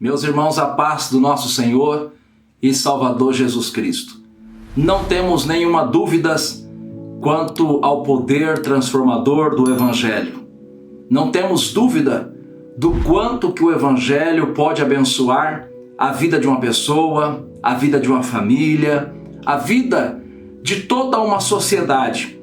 Meus irmãos, a paz do nosso Senhor e Salvador Jesus Cristo. Não temos nenhuma dúvida quanto ao poder transformador do Evangelho. Não temos dúvida do quanto que o Evangelho pode abençoar a vida de uma pessoa, a vida de uma família, a vida de toda uma sociedade.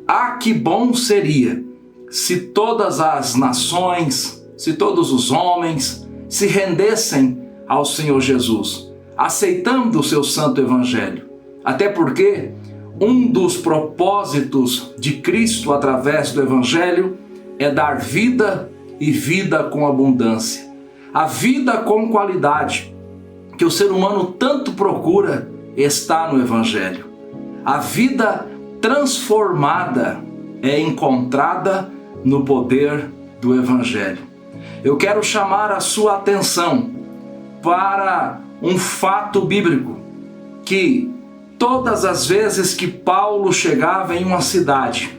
Ah, que bom seria se todas as nações, se todos os homens se rendessem ao Senhor Jesus, aceitando o seu santo Evangelho. Até porque um dos propósitos de Cristo através do Evangelho é dar vida e vida com abundância. A vida com qualidade que o ser humano tanto procura está no Evangelho. A vida transformada é encontrada no poder do Evangelho. Eu quero chamar a sua atenção para um fato bíblico, que todas as vezes que Paulo chegava em uma cidade,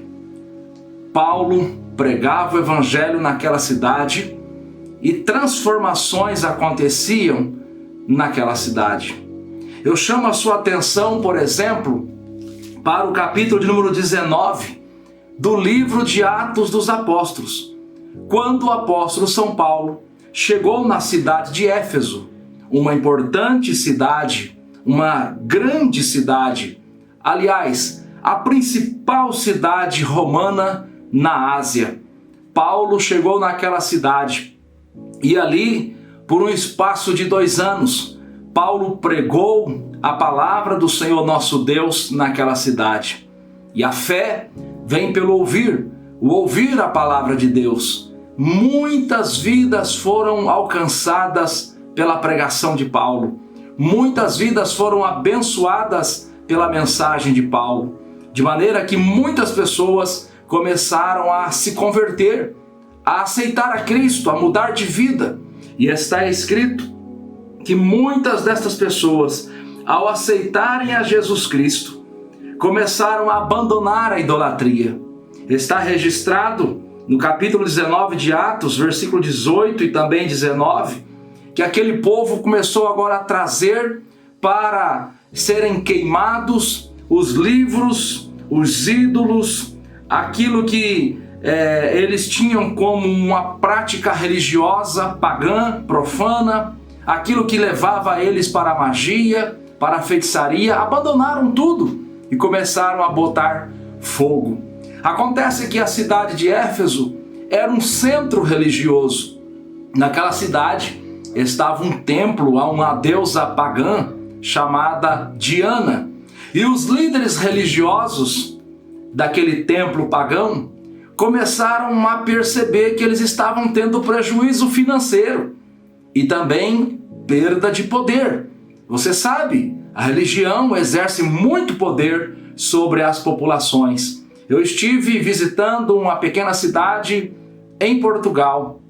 Paulo pregava o Evangelho naquela cidade e transformações aconteciam naquela cidade. Eu chamo a sua atenção, por exemplo, para o capítulo de número 19 do livro de Atos dos Apóstolos, quando o apóstolo São Paulo chegou na cidade de Éfeso, uma importante cidade, uma grande cidade, aliás, a principal cidade romana na Ásia. Paulo chegou naquela cidade e ali, por um espaço de 2 anos, Paulo pregou a palavra do Senhor nosso Deus naquela cidade. E a fé vem pelo ouvir, o ouvir a palavra de Deus. Muitas vidas foram alcançadas pela pregação de Paulo. Muitas vidas foram abençoadas pela mensagem de Paulo. De maneira que muitas pessoas começaram a se converter, a aceitar a Cristo, a mudar de vida. E está escrito que muitas destas pessoas, ao aceitarem a Jesus Cristo, começaram a abandonar a idolatria. Está registrado no capítulo 19 de Atos, versículo 18 e também 19, que aquele povo começou agora a trazer para serem queimados os livros, os ídolos, aquilo que eles tinham como uma prática religiosa, pagã, profana, aquilo que levava eles para a magia, para a feitiçaria, abandonaram tudo e começaram a botar fogo. Acontece que a cidade de Éfeso era um centro religioso. Naquela cidade estava um templo a uma deusa pagã chamada Diana. E os líderes religiosos daquele templo pagão começaram a perceber que eles estavam tendo prejuízo financeiro e também perda de poder. Você sabe, a religião exerce muito poder sobre as populações. Eu estive visitando uma pequena cidade em Portugal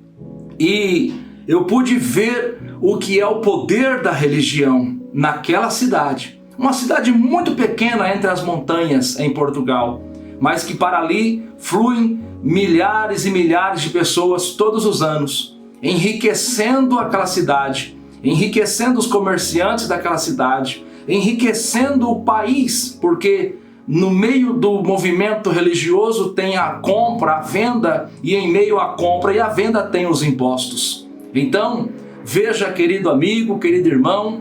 e eu pude ver o que é o poder da religião naquela cidade. Uma cidade muito pequena entre as montanhas em Portugal, mas que para ali fluem milhares e milhares de pessoas todos os anos, enriquecendo aquela cidade, enriquecendo os comerciantes daquela cidade, enriquecendo o país, porque no meio do movimento religioso tem a compra, a venda, e em meio à compra e à venda tem os impostos. Então, veja, querido amigo, querido irmão,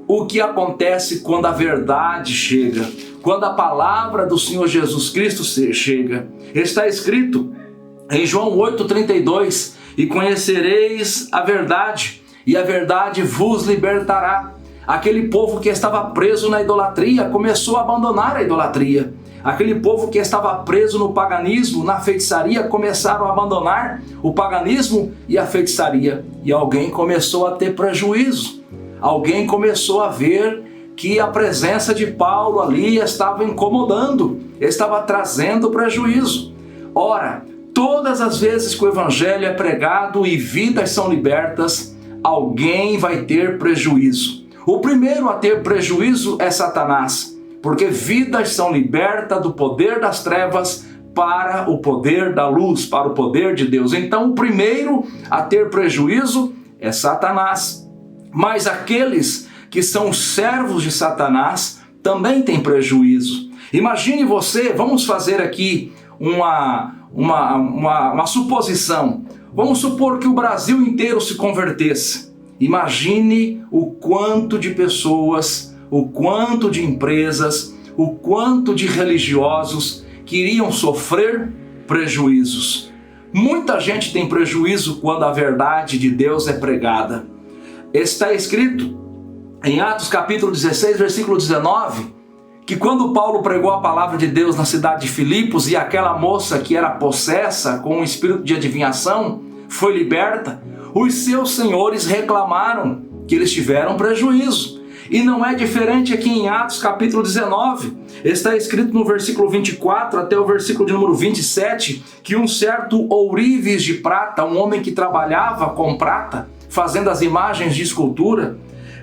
o que acontece quando a verdade chega, quando a palavra do Senhor Jesus Cristo chega. Está escrito em João 8,32, e conhecereis a verdade, e a verdade vos libertará. Aquele povo que estava preso na idolatria começou a abandonar a idolatria. Aquele povo que estava preso no paganismo, na feitiçaria, começaram a abandonar o paganismo e a feitiçaria. E alguém começou a ter prejuízo. Alguém começou a ver que a presença de Paulo ali estava incomodando, estava trazendo prejuízo. Ora, todas as vezes que o evangelho é pregado e vidas são libertas, alguém vai ter prejuízo. O primeiro a ter prejuízo é Satanás, porque vidas são libertas do poder das trevas para o poder da luz, para o poder de Deus. Então o primeiro a ter prejuízo é Satanás. Mas aqueles que são servos de Satanás também têm prejuízo. Imagine você, vamos fazer aqui uma suposição. Vamos supor que o Brasil inteiro se convertesse. Imagine o quanto de pessoas, o quanto de empresas, o quanto de religiosos que iriam sofrer prejuízos. Muita gente tem prejuízo quando a verdade de Deus é pregada. Está escrito em Atos capítulo 16, versículo 19, que quando Paulo pregou a palavra de Deus na cidade de Filipos e aquela moça que era possessa com um espírito de adivinhação foi liberta, os seus senhores reclamaram que eles tiveram prejuízo. E não é diferente aqui em Atos capítulo 19. Está escrito no versículo 24 até o versículo de número 27 que um certo ourives de prata, um homem que trabalhava com prata, fazendo as imagens de escultura,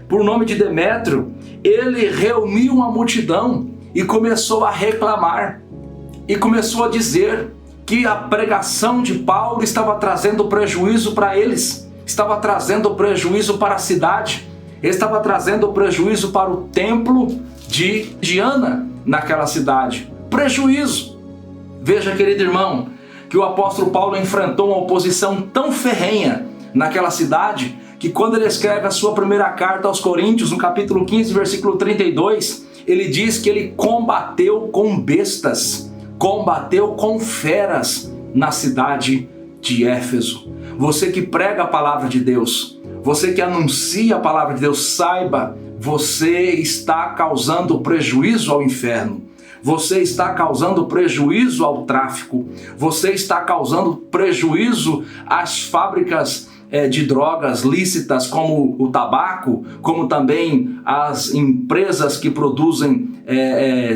por nome de Demétrio, ele reuniu uma multidão e começou a reclamar. E começou a dizer que a pregação de Paulo estava trazendo prejuízo para eles, estava trazendo prejuízo para a cidade, estava trazendo prejuízo para o templo de Diana naquela cidade. Prejuízo. Veja, querido irmão, que o apóstolo Paulo enfrentou uma oposição tão ferrenha naquela cidade, que quando ele escreve a sua primeira carta aos Coríntios, no capítulo 15, versículo 32, ele diz que ele combateu com bestas, combateu com feras na cidade de Éfeso. Você que prega a palavra de Deus, você que anuncia a palavra de Deus, saiba, você está causando prejuízo ao inferno. Você está causando prejuízo ao tráfico. Você está causando prejuízo às fábricas de drogas lícitas, como o tabaco, como também as empresas que produzem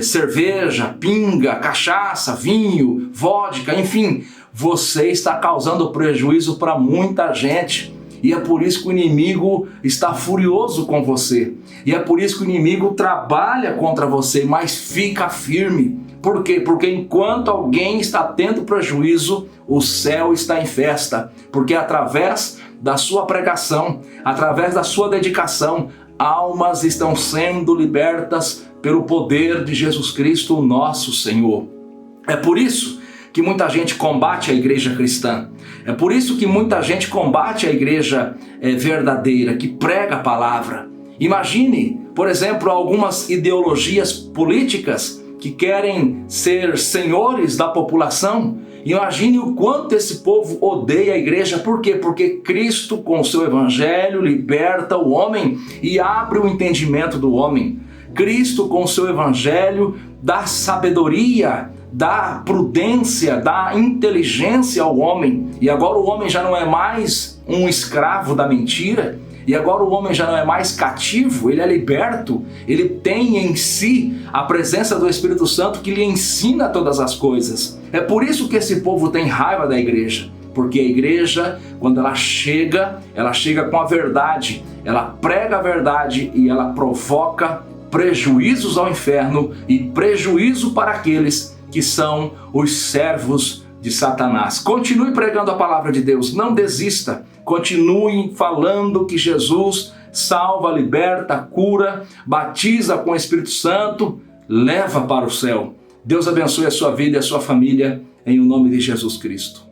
cerveja, pinga, cachaça, vinho, vodka, enfim. Você está causando prejuízo para muita gente. E é por isso que o inimigo está furioso com você. E é por isso que o inimigo trabalha contra você, mas fica firme. Por quê? Porque enquanto alguém está tendo prejuízo, o céu está em festa. Porque através da sua pregação, através da sua dedicação, almas estão sendo libertas pelo poder de Jesus Cristo, o nosso Senhor. É por isso que muita gente combate a igreja cristã. É por isso que muita gente combate a igreja verdadeira, que prega a palavra. Imagine, por exemplo, algumas ideologias políticas que querem ser senhores da população. Imagine o quanto esse povo odeia a igreja. Por quê? Porque Cristo, com o seu evangelho, liberta o homem e abre o entendimento do homem. Cristo, com o seu evangelho, dá sabedoria, dá prudência, dá inteligência ao homem. E agora o homem já não é mais um escravo da mentira. E agora o homem já não é mais cativo, ele é liberto. Ele tem em si a presença do Espírito Santo que lhe ensina todas as coisas. É por isso que esse povo tem raiva da igreja. Porque a igreja, quando ela chega com a verdade. Ela prega a verdade e ela provoca prejuízos ao inferno e prejuízo para aqueles que são os servos de Satanás. Continue pregando a palavra de Deus, não desista. Continue falando que Jesus salva, liberta, cura, batiza com o Espírito Santo, leva para o céu. Deus abençoe a sua vida e a sua família, em nome de Jesus Cristo.